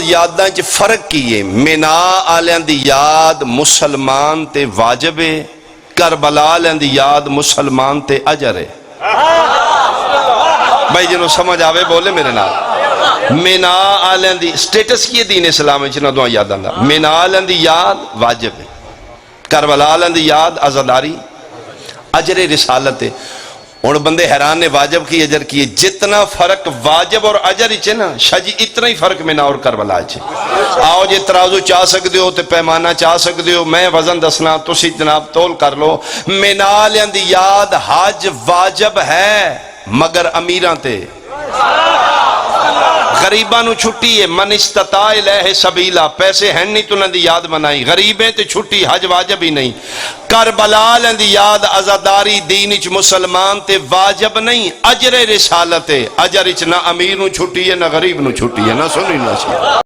یاداں چ فرق کی ہے؟ مینا آلیاں دی یاد مسلمان تے واجب ہے، کربلا آلیاں دی یاد مسلمان تے اجر ہے۔ بھائی جنہوں سمجھ آوے بولے میرے نال۔ مینا آلیاں دی سٹیٹس کی ہے دین اسلام میں چنہ دعا یاد آندا، مینا آلیاں دی یاد واجب ہے، کربلا آلیاں دی یاد عزاداری اجر رسالت ہے۔ اور بندے حیران نے واجب کی اجر کی، جتنا فرق واجب اور اجر ہی نا شاہ جی اتنا ہی فرق مینا اور کربلا ہے۔ آؤ جی ترازو چاہ سکتے ہو تے پیمانہ چاہ سکتے ہو، میں وزن دسنا تسی جناب تول کر لو۔ مینا آلیاں دی یاد حج واجب ہے مگر امیران تے غریباں نو چھٹی ہے، من استطاع الیہ سبیلا، پیسے ہیں نہیں تو نہ دی یاد منائی، غریبیں تے چھٹی، حج واجب ہی نہیں۔ کربلا دی یاد عزاداری دین اچ مسلمان تے واجب نہیں، اجر رسالت ہے، اجر اچ نہ امیر نو چھٹی ہے نہ غریب نو چھٹی ہے، نہ سنی نہ سی۔